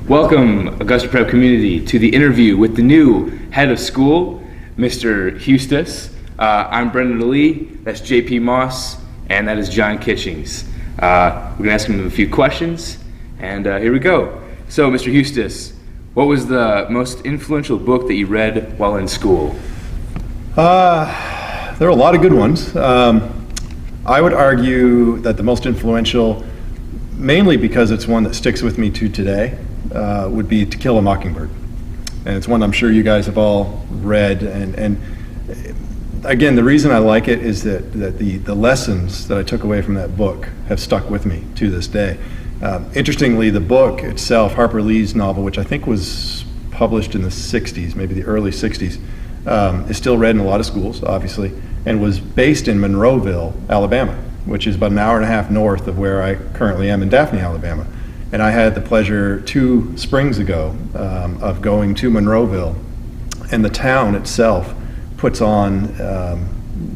Welcome, Augusta Prep community, to the interview with the new head of school, Mr. Huestis. I'm Brendan Lee, that's JP Moss, and that is John Kitchings. We're going to ask him a few questions, and here we go. So, Mr. Huestis, what was the most influential book that you read while in school? There are a lot of good ones. I would argue that the most influential, mainly because it's one that sticks with me to today, would be To Kill a Mockingbird. And it's one I'm sure you guys have all read. And again, the reason I like it is that the lessons that I took away from that book have stuck with me to this day. Interestingly, the book itself, Harper Lee's novel, which I think was published in the 60s, maybe the early 60s, is still read in a lot of schools, obviously, and was based in Monroeville, Alabama, which is about an hour and a half north of where I currently am in Daphne, Alabama. And I had the pleasure 2 springs ago of going to Monroeville, and the town itself puts on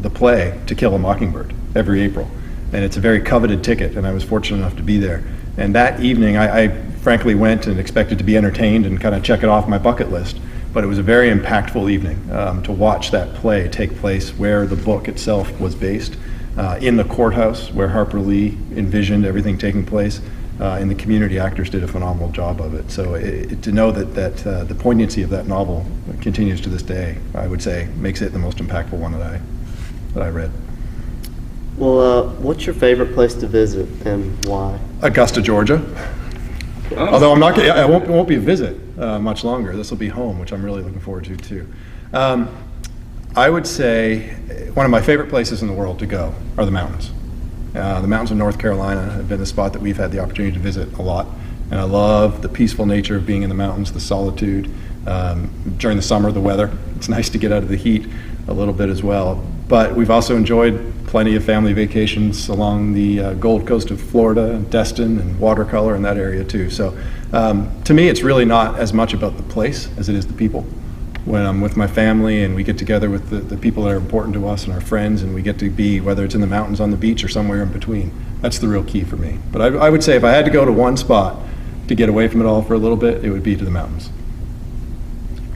the play To Kill a Mockingbird every April. And it's a very coveted ticket, and I was fortunate enough to be there. And that evening, I frankly went and expected to be entertained and kind of check it off my bucket list. But it was a very impactful evening to watch that play take place where the book itself was based, in the courthouse where Harper Lee envisioned everything taking place. And the community actors did a phenomenal job of it. So to know that the poignancy of that novel continues to this day, I would say, makes it the most impactful one that I read. Well, what's your favorite place to visit and why? Augusta, Georgia. Oh. Although I won't be a visit much longer. This will be home, which I'm really looking forward to too. I would say one of my favorite places in the world to go are the mountains. The mountains of North Carolina have been a spot that we've had the opportunity to visit a lot, and I love the peaceful nature of being in the mountains, the solitude. During the summer, the weather, it's nice to get out of the heat a little bit as well. But we've also enjoyed plenty of family vacations along the Gold Coast of Florida, Destin, and Watercolor in that area too. So to me, it's really not as much about the place as it is the people. When I'm with my family and we get together with the people that are important to us and our friends, and we get to be, whether it's in the mountains, on the beach, or somewhere in between, that's the real key for me. But I would say if I had to go to one spot to get away from it all for a little bit, it would be to the mountains.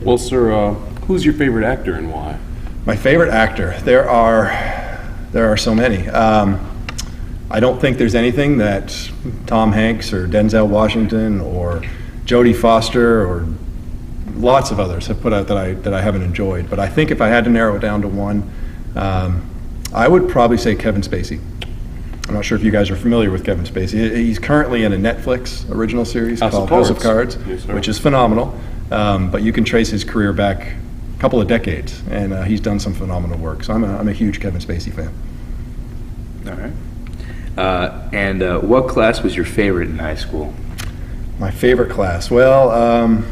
Well, sir, who's your favorite actor and why? My favorite actor, there are so many. I don't think there's anything that Tom Hanks or Denzel Washington or Jodie Foster or lots of others have put out that I haven't enjoyed. But I think if I had to narrow it down to one, I would probably say Kevin Spacey. I'm not sure if you guys are familiar with Kevin Spacey. He's currently in a Netflix original series called House of Cards, yes, which is phenomenal. But you can trace his career back a couple of decades, and he's done some phenomenal work. So I'm a huge Kevin Spacey fan. All right. And what class was your favorite in high school? My favorite class? Well,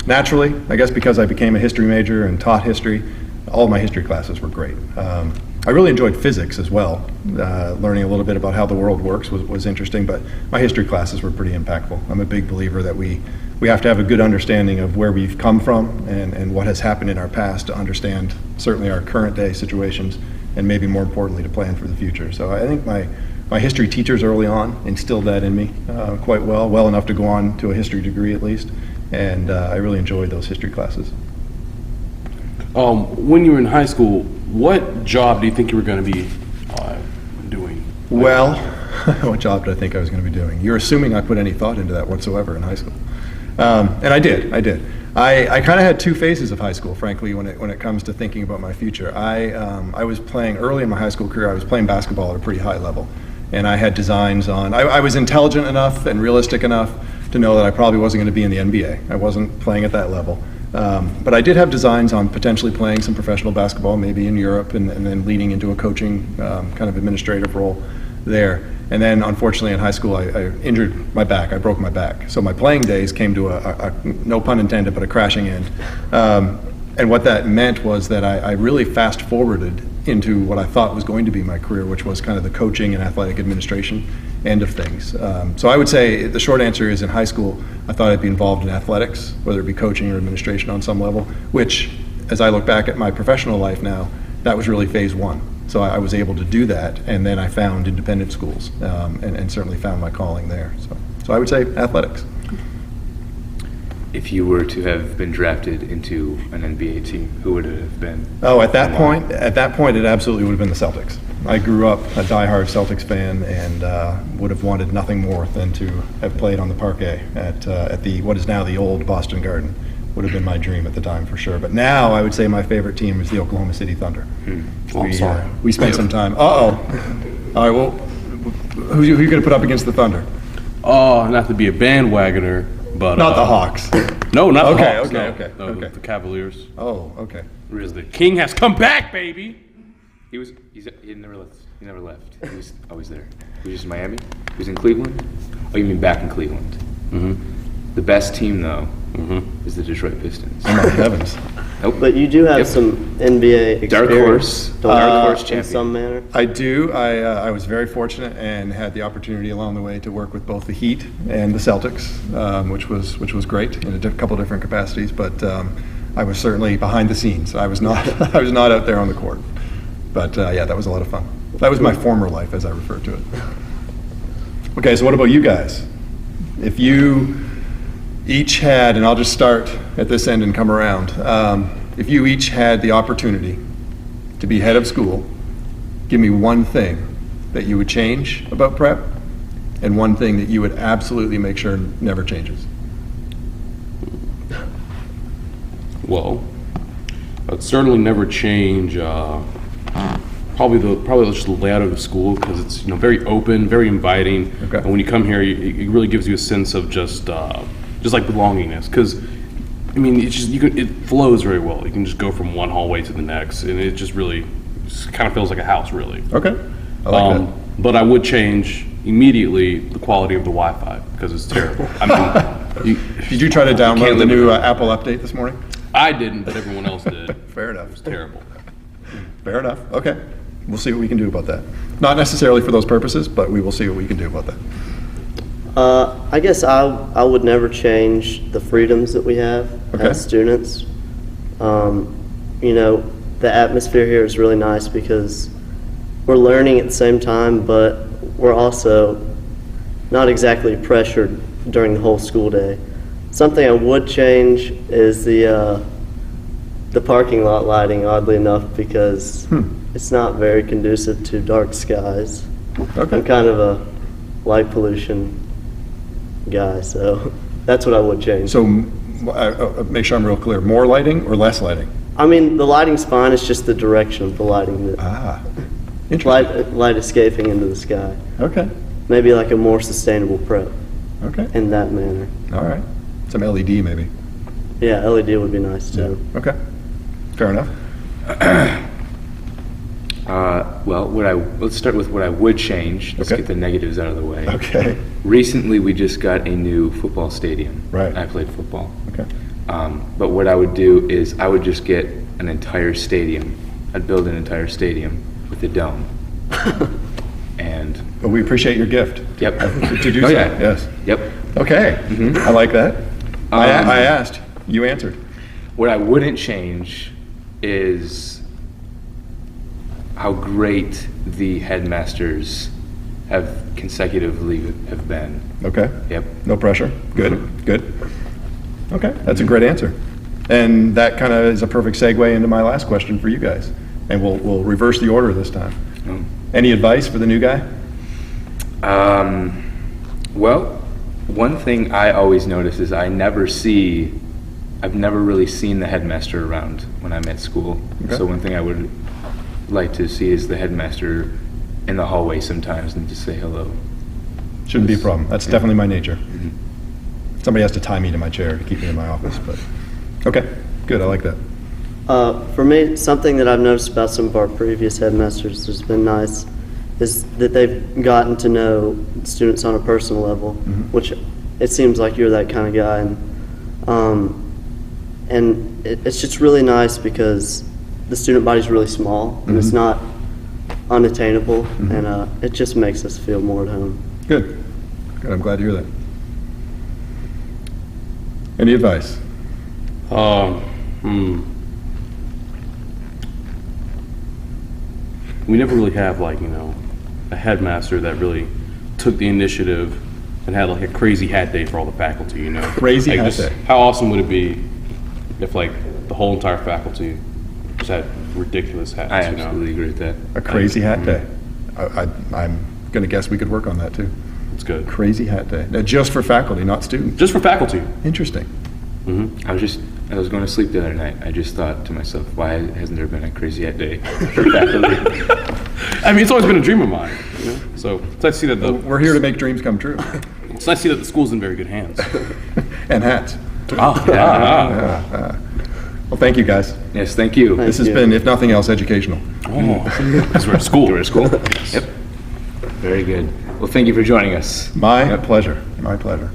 naturally, I guess because I became a history major and taught history, all of my history classes were great. I really enjoyed physics as well. Learning a little bit about how the world works was interesting, but my history classes were pretty impactful. I'm a big believer that we have to have a good understanding of where we've come from and what has happened in our past to understand certainly our current day situations, and maybe more importantly to plan for the future. So I think my history teachers early on instilled that in me quite well enough to go on to a history degree at least. And I really enjoyed those history classes. When you were in high school, what job do you think you were going to be doing? Well, what job did I think I was going to be doing? You're assuming I put any thought into that whatsoever in high school. And I did. I kind of had 2 phases of high school, frankly, when it comes to thinking about my future. I was playing, early in my high school career, I was playing basketball at a pretty high level. And I had designs on, I was intelligent enough and realistic enough to know that I probably wasn't going to be in the NBA. I wasn't playing at that level. But I did have designs on potentially playing some professional basketball, maybe in Europe, and then leading into a coaching kind of administrative role there. And then unfortunately in high school I injured my back, I broke my back. So my playing days came to a no pun intended, but a crashing end. And what that meant was that I really fast forwarded into what I thought was going to be my career, which was kind of the coaching and athletic administration end of things. So I would say the short answer is in high school, I thought I'd be involved in athletics, whether it be coaching or administration on some level, which as I look back at my professional life now, that was really phase 1. So I was able to do that, and then I found independent schools and certainly found my calling there. So I would say athletics. if you were to have been drafted into an NBA team, who would it have been? Oh, at that point, it absolutely would have been the Celtics. I grew up a diehard Celtics fan and would have wanted nothing more than to have played on the parquet at the what is now the old Boston Garden. Would have been my dream at the time for sure. But now I would say my favorite team is the Oklahoma City Thunder. We spent some time. All right. Well, who are you going to put up against the Thunder? Oh, not to be a bandwagoner, but Not the Hawks. No, not the Hawks. Okay. The Cavaliers. Oh, okay. Because the King has come back, baby. He never left. He never left. He was always there. He was just in Miami. He was in Cleveland. Oh, you mean back in Cleveland? Mm-hmm. The best team though is the Detroit Pistons. Oh my heavens. Nope. But you do have some NBA experience. Dark horse in champion. some manner. I do. I was very fortunate and had the opportunity along the way to work with both the Heat and the Celtics, which was great in a couple different capacities. But I was certainly behind the scenes. I was not I was not out there on the court. But yeah, that was a lot of fun. That was my former life, as I refer to it. Okay, so what about you guys? If you each had, and I'll just start at this end and come around, if you each had the opportunity to be head of school, give me one thing that you would change about prep and one thing that you would absolutely make sure never changes. Well, I'd certainly never change. Probably just the layout of the school, because it's very open, very inviting. Okay. And when you come here, it really gives you a sense of just like belongingness. Because I mean, it flows very well. You can just go from one hallway to the next, and it just kind of feels like a house, really. Okay, I like that. But I would change immediately the quality of the Wi-Fi, because it's terrible. I mean, Did you try to download the new Apple update this morning? I didn't, but everyone else did. Fair enough. It was terrible. Fair enough. Okay. We'll see what we can do about that. Not necessarily for those purposes, but we will see what we can do about that. I guess I would never change the freedoms that we have as students. The atmosphere here is really nice because we're learning at the same time, but we're also not exactly pressured during the whole school day. Something I would change is the parking lot lighting, oddly enough, because it's not very conducive to dark skies. Okay. I'm kind of a light pollution guy, so that's what I would change. So make sure I'm real clear. More lighting or less lighting? I mean, the lighting's fine, it's just the direction of the lighting that Interesting. light escaping into the sky. Okay. Maybe like a more sustainable prep Okay. in that manner. All right. Some LED maybe. Yeah, LED would be nice too. Okay. Fair enough. Well, let's start with what I would change. Let's Okay. get the negatives out of the way. Okay. Recently, we just got a new football stadium. Right. I played football. Okay. But what I would do is I would just get an entire stadium. I'd build an entire stadium with a dome. And But we appreciate your gift. yep. To do Oh so. yeah. Yes. Yep. Okay. I like that. I asked. You answered. What I wouldn't change is how great the headmasters have consecutively have been. Okay. Yep. No pressure. Good. Good. Okay. That's a great answer. And that kind of is a perfect segue into my last question for you guys. And we'll reverse the order this time. Any advice for the new guy? Well, one thing I always notice is I've never really seen the headmaster around when I'm at school. Okay. So one thing I would like to see is the headmaster in the hallway sometimes and just say hello. Shouldn't be a problem. That's definitely my nature. Somebody has to tie me to my chair to keep me in my office, but okay, good. I like that. For me, something that I've noticed about some of our previous headmasters that's been nice is that they've gotten to know students on a personal level, which it seems like you're that kind of guy. And it's just really nice because the student body's really small and it's not unattainable, and it just makes us feel more at home. Good. Good. I'm glad to hear that. Any advice? We never really have a headmaster that really took the initiative and had like a crazy hat day for all the faculty, you know? Crazy Like, hat just day. How awesome would it be if like the whole entire faculty just had ridiculous hats, I you know? absolutely agree with that. A crazy hat day. I'm going to guess we could work on that too. It's good. Crazy hat day. Now, just for faculty, not students. Just for faculty. Interesting. I was going to sleep the other night. I just thought to myself, why hasn't there been a crazy hat day for faculty? I mean, it's always been a dream of mine, you know? So it's nice to see that We're here to make dreams come true. it's nice to see that the school's in very good hands. And hats. Ah, Well, thank you, guys. Yes, thank you. This has you. been, if nothing else, educational. because we're at school. We're at school? Yep. Very good. Well, thank you for joining us. My pleasure. My pleasure.